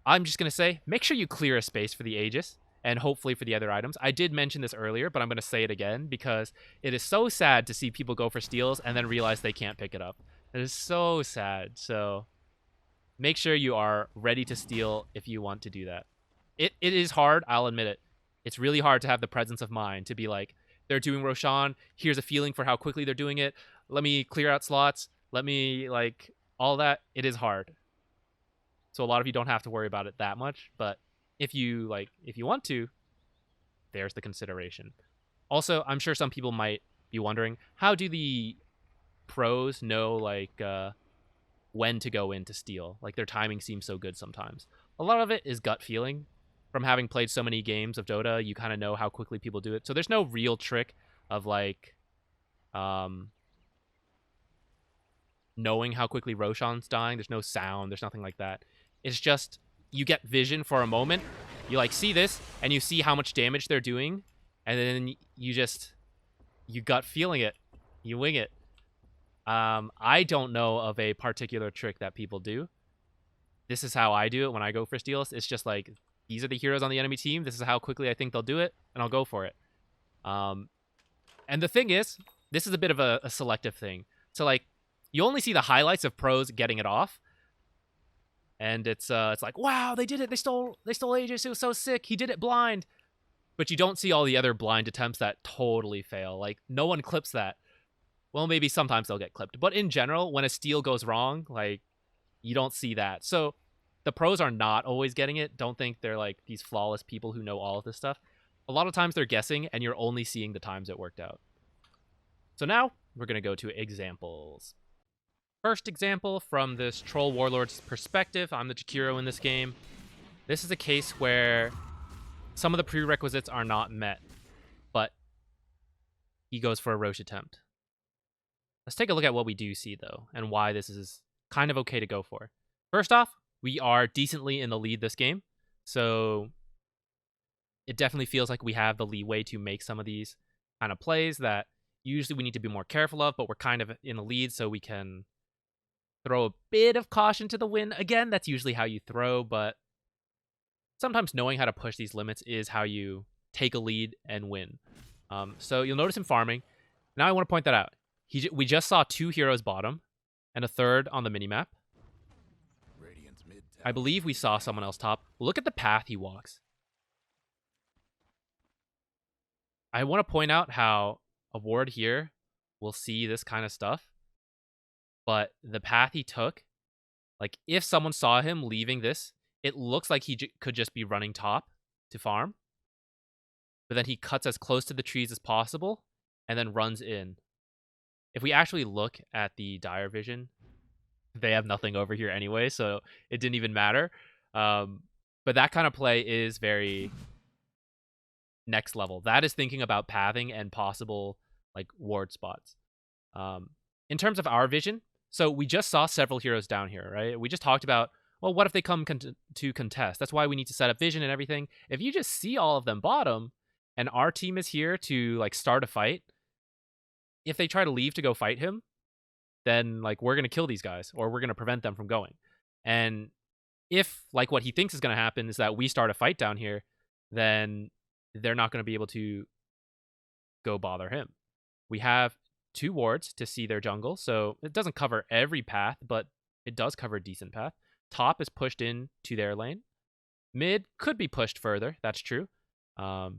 S1: I'm just going to say, make sure you clear a space for the Aegis and hopefully for the other items. I did mention this earlier, but I'm going to say it again because it is so sad to see people go for steals and then realize they can't pick it up. It is so sad. So make sure you are ready to steal if you want to do that. It is hard, I'll admit it. It's really hard to have the presence of mind to be like, they're doing Roshan, here's a feeling for how quickly they're doing it, let me clear out slots, let me, like, all that. It is hard. So a lot of you don't have to worry about it that much, but if you want to, there's the consideration. Also, I'm sure some people might be wondering, how do the pros know, like, when to go in to steal? Like, their timing seems so good sometimes. A lot of it is gut feeling. From having played so many games of Dota, you kind of know how quickly people do it. So there's no real trick of, like, knowing how quickly Roshan's dying. There's no sound. There's nothing like that. It's just you get vision for a moment. You, like, see this, and you see how much damage they're doing, and then you gut feeling it. You wing it. I don't know of a particular trick that people do. This is how I do it when I go for steals. It's just like, these are the heroes on the enemy team. This is how quickly I think they'll do it, and I'll go for it. And the thing is, this is a bit of a selective thing. So, like, you only see the highlights of pros getting it off, and it's like, wow, they did it. They stole Aegis. It was so sick. He did it blind. But you don't see all the other blind attempts that totally fail. Like, no one clips that. Well, maybe sometimes they'll get clipped. But in general, when a steal goes wrong, like, you don't see that. So the pros are not always getting it. Don't think they're, like, these flawless people who know all of this stuff. A lot of times they're guessing, and you're only seeing the times it worked out. So now we're going to go to examples. First example from this Troll Warlord's perspective. I'm the Jakiro in this game. This is a case where some of the prerequisites are not met, but he goes for a Rosh attempt. Let's take a look at what we do see, though, and why this is kind of okay to go for. First off, we are decently in the lead this game, so it definitely feels like we have the leeway to make some of these kind of plays that usually we need to be more careful of, but we're kind of in the lead, so we can throw a bit of caution to the wind. Again, that's usually how you throw, but sometimes knowing how to push these limits is how you take a lead and win. So you'll notice him farming. Now I want to point that out. We just saw 2 heroes bottom and a third on the minimap. I believe we saw someone else top. Look at the path he walks. I want to point out how a ward here will see this kind of stuff. But the path he took, like if someone saw him leaving this, it looks like he could just be running top to farm. But then he cuts as close to the trees as possible and then runs in. If we actually look at the dire vision, they have nothing over here anyway, so it didn't even matter. But that kind of play is very next level. That is thinking about pathing and possible like ward spots. In terms of our vision, so we just saw several heroes down here, right? We just talked about, well, what if they come to contest? That's why we need to set up vision and everything. If you just see all of them bottom and our team is here to like start a fight, if they try to leave to go fight him, then like we're going to kill these guys or we're going to prevent them from going. And if like what he thinks is going to happen is that we start a fight down here, then they're not going to be able to go bother him. We have 2 wards to see their jungle, so it doesn't cover every path, but it does cover a decent path. Top is pushed in to their lane. Mid could be pushed further, that's true. I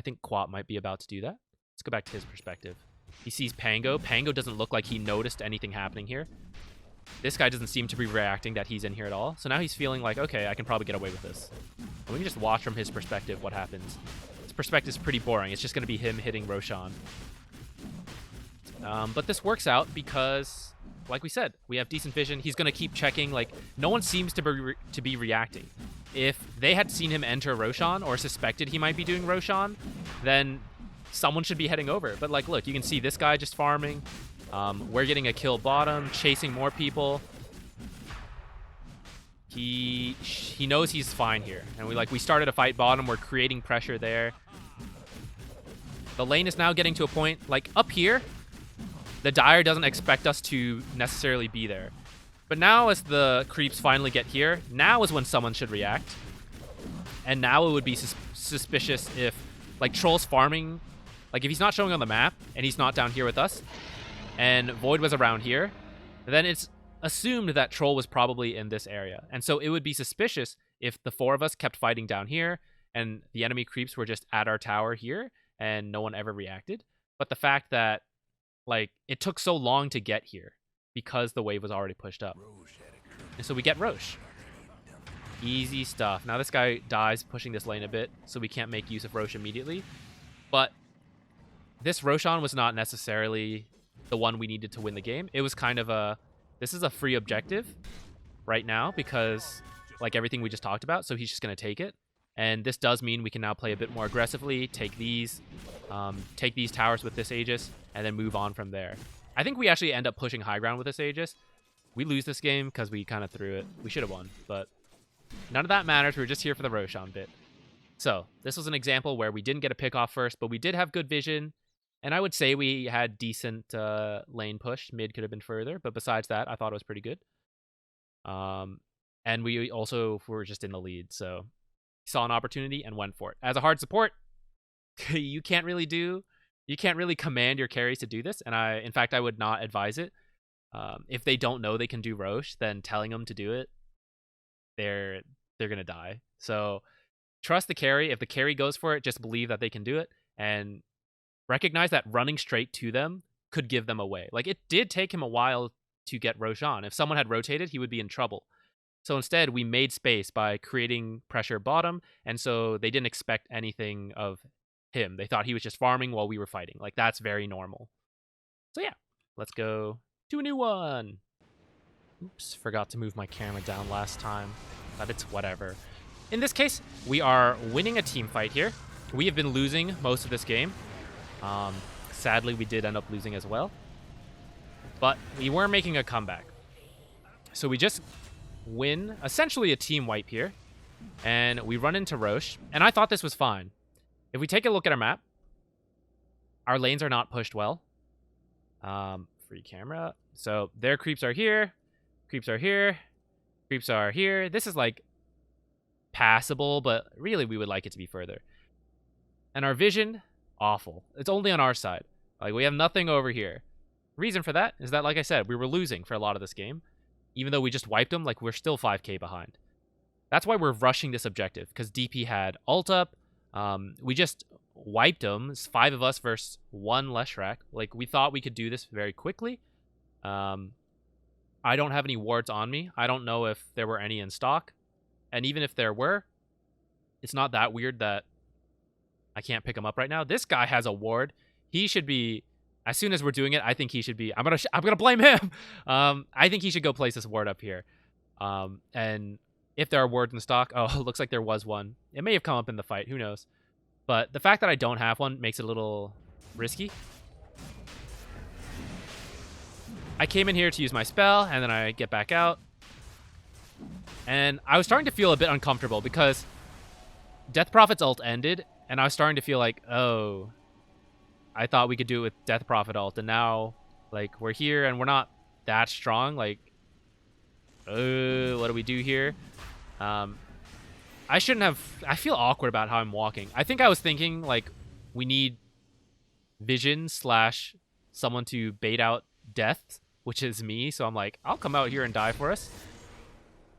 S1: think Quap might be about to do that. Let's go back to his perspective. He sees Pango. Pango doesn't look like he noticed anything happening here. This guy doesn't seem to be reacting that he's in here at all. So now he's feeling like, okay, I can probably get away with this. And we can just watch from his perspective what happens. His perspective is pretty boring. It's just going to be him hitting Roshan. But this works out because, like we said, we have decent vision. He's going to keep checking. Like, no one seems to be reacting. If they had seen him enter Roshan or suspected he might be doing Roshan, then someone should be heading over. But like, look, you can see this guy just farming. We're getting a kill bottom, chasing more people. He knows he's fine here, and we started a fight bottom. We're creating pressure there. The lane is now getting to a point like up here. The dire doesn't expect us to necessarily be there, but now as the creeps finally get here, now is when someone should react. And now it would be suspicious if like Troll's farming. Like, if he's not showing on the map, and he's not down here with us, and Void was around here, then it's assumed that Troll was probably in this area. And so it would be suspicious if the 4 of us kept fighting down here, and the enemy creeps were just at our tower here, and no one ever reacted. But the fact that, like, it took so long to get here, because the wave was already pushed up. And so we get Rosh. Easy stuff. Now this guy dies pushing this lane a bit, so we can't make use of Rosh immediately. But this Roshan was not necessarily the one we needed to win the game. It was kind of this is a free objective right now because like everything we just talked about, so he's just going to take it. And this does mean we can now play a bit more aggressively, take these towers with this Aegis, and then move on from there. I think we actually end up pushing high ground with this Aegis. We lose this game because we kind of threw it. We should have won, but none of that matters. We were just here for the Roshan bit. So this was an example where we didn't get a pick off first, but we did have good vision. And I would say we had decent lane push. Mid could have been further, but besides that, I thought it was pretty good. And we also were just in the lead, so saw an opportunity and went for it. As a hard support, you can't really command your carries to do this, and in fact, I would not advise it. If they don't know they can do Rosh, then telling them to do it, they're gonna die. So trust the carry. If the carry goes for it, just believe that they can do it, and recognize that running straight to them could give them away. Like, it did take him a while to get Roshan. If someone had rotated, he would be in trouble. So instead, we made space by creating pressure bottom, and so they didn't expect anything of him. They thought he was just farming while we were fighting. Like, that's very normal. So yeah, let's go to a new one. Oops, forgot to move my camera down last time, but it's whatever. In this case, we are winning a team fight here. We have been losing most of this game. Sadly, we did end up losing as well. But we were making a comeback. So we just win essentially a team wipe here. And we run into Rosh. And I thought this was fine. If we take a look at our map, our lanes are not pushed well. Free camera. So their creeps are here. Creeps are here. Creeps are here. This is like passable, but really we would like it to be further. And our vision, awful. It's only on our side. Like, we have nothing over here. Reason for that is that, like I said, we were losing for a lot of this game. Even though we just wiped them, like, we're still 5k behind. That's why we're rushing this objective, because DP had ult up. We just wiped them. It's 5 of us versus 1 Leshrac. Like, we thought we could do this very quickly. I don't have any wards on me. I don't know if there were any in stock. And even if there were, it's not that weird that I can't pick him up right now. This guy has a ward. He should be, as soon as we're doing it, I think he should be, I'm gonna blame him. I think he should go place this ward up here. And if there are wards in stock, oh, it looks like there was one. It may have come up in the fight, who knows. But the fact that I don't have one makes it a little risky. I came in here to use my spell, and then I get back out. And I was starting to feel a bit uncomfortable because Death Prophet's ult ended, and I was starting to feel like, oh, I thought we could do it with Death Prophet ult, and now, like, we're here, and we're not that strong. Like, what do we do here? I shouldn't have... I feel awkward about how I'm walking. I think I was thinking, like, we need vision / someone to bait out death, which is me. So I'm like, I'll come out here and die for us.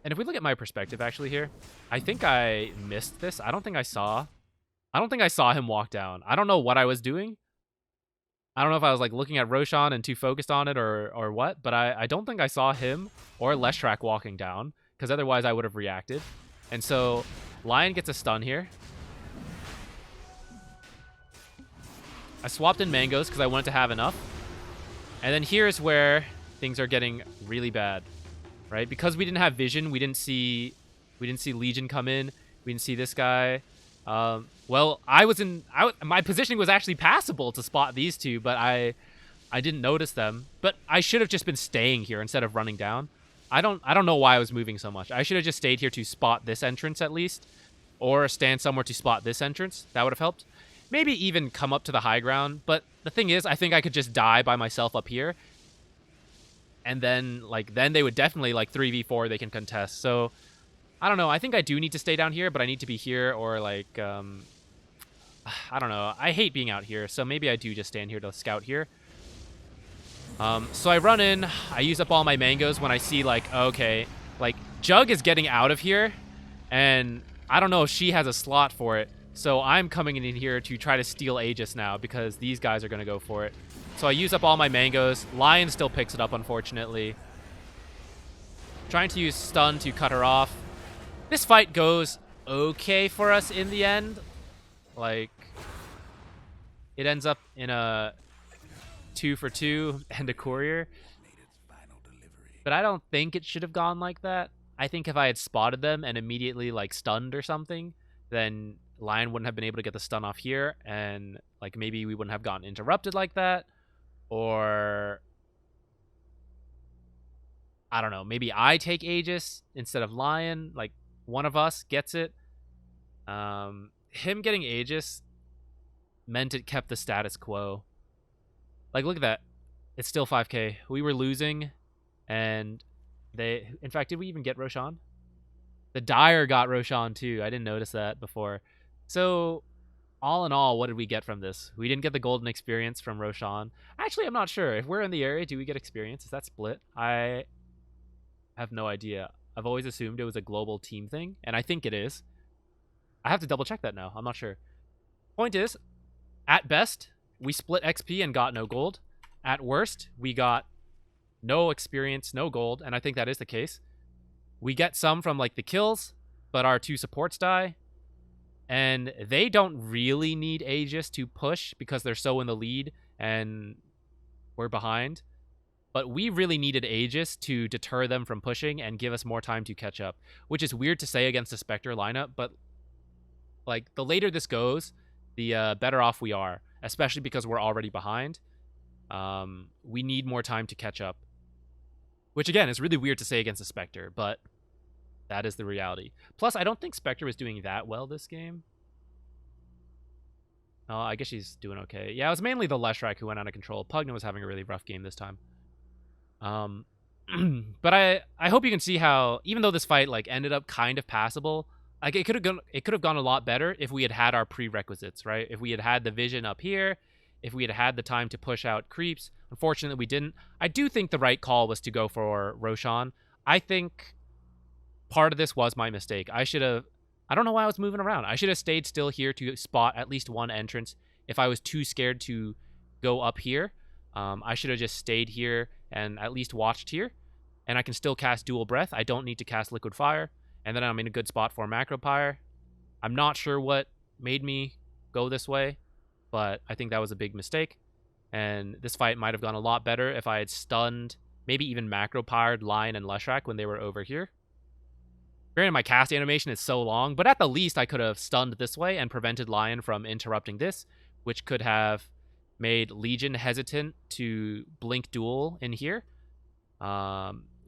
S1: And if we look at my perspective actually here, I think I missed this. I don't think I saw him walk down. I don't know what I was doing. I don't know if I was like looking at Roshan and too focused on it or what, but I don't think I saw him or Leshrac walking down, because otherwise I would have reacted. And so Lion gets a stun here. I swapped in mangoes because I wanted to have enough. And then here's where things are getting really bad, right? Because we didn't have vision, we didn't see Legion come in. We didn't see this guy. Well, my positioning was actually passable to spot these two, but I didn't notice them. But I should have just been staying here instead of running down. I don't know why I was moving so much. I should have just stayed here to spot this entrance at least, or stand somewhere to spot this entrance. That would have helped. Maybe even come up to the high ground. But the thing is, I think I could just die by myself up here. And then they would definitely 3v4 they can contest. So I don't know. I think I do need to stay down here, but I need to be here or I don't know. I hate being out here, so maybe I do just stand here to scout here. So I run in. I use up all my mangoes when I see okay, Jug is getting out of here, and I don't know if she has a slot for it. So I'm coming in here to try to steal Aegis now because these guys are going to go for it. So I use up all my mangoes. Lion still picks it up, unfortunately. Trying to use stun to cut her off. This fight goes okay for us in the end. It ends up in a 2-for-2 and a courier. But I don't think it should have gone like that. I think if I had spotted them and immediately stunned or something, then Lion wouldn't have been able to get the stun off here, and maybe we wouldn't have gotten interrupted like that. Or I don't know, maybe I take Aegis instead of Lion. One of us gets it. Him getting Aegis meant it kept the status quo. Look at that. It's still 5k. We were losing, and they... In fact, did we even get Roshan? The Dire got Roshan too. I didn't notice that before. So, all in all, what did we get from this? We didn't get the golden experience from Roshan. Actually, I'm not sure. If we're in the area, do we get experience? Is that split? I have no idea. I've always assumed it was a global team thing, and I think it is. I have to double check that now. I'm not sure. Point is, at best, we split XP and got no gold. At worst, we got no experience, no gold, and I think that is the case. We get some from the kills, but our 2 supports die. And they don't really need Aegis to push because they're so in the lead and we're behind. But we really needed Aegis to deter them from pushing and give us more time to catch up. Which is weird to say against a Spectre lineup, but the later this goes, the better off we are. especially because we're already behind. We need more time to catch up. Which, again, is really weird to say against a Spectre, but that is the reality. Plus, I don't think Spectre was doing that well this game. Oh, I guess she's doing okay. Yeah, it was mainly the Leshrac who went out of control. Pugna was having a really rough game this time. But I hope you can see how, even though this fight like ended up kind of passable, like it could have gone a lot better if we had our prerequisites, right? If we had the vision up here, if we had the time to push out creeps. Unfortunately, we didn't. I do think the right call was to go for Roshan. I think part of this was my mistake. I don't know why I was moving around. I should have stayed still here to spot at least one entrance. If I was too scared to go up here, I should have just stayed here and at least watched here. And I can still cast Dual Breath. I don't need to cast Liquid Fire. And then I'm in a good spot for Macro Pyre. I'm not sure what made me go this way, but I think that was a big mistake. And this fight might have gone a lot better if I had stunned, maybe even Macro Pyred Lion and Leshrac when they were over here. Granted, my cast animation is so long, but at the least I could have stunned this way and prevented Lion from interrupting this, which could have made Legion hesitant to blink duel in here,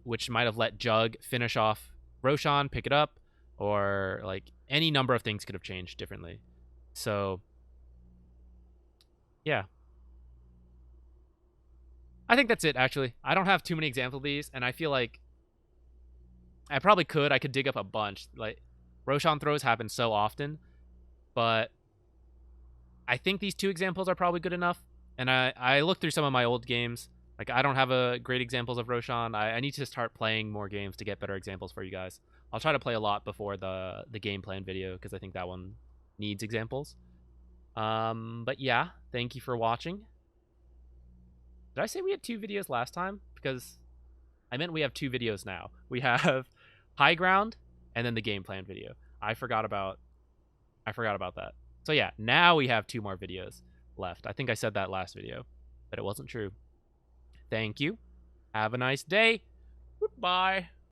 S1: which might have let Jug finish off Roshan, pick it up, or like any number of things could have changed differently. So, yeah. I think that's it, actually. I don't have too many examples of these, and I feel like I probably could. I could dig up a bunch. Like, Roshan throws happen so often, but I think these two examples are probably good enough. And I looked through some of my old games. Like, I don't have a great examples of Roshan. I need to start playing more games to get better examples for you guys. I'll try to play a lot before the game plan video, because I think that one needs examples. But yeah, thank you for watching. Did I say we had 2 videos last time? Because I meant we have 2 videos now. We have High Ground and then the game plan video. I forgot about that. So yeah, now we have 2 more videos left. I think I said that last video, but it wasn't true. Thank you. Have a nice day. Goodbye.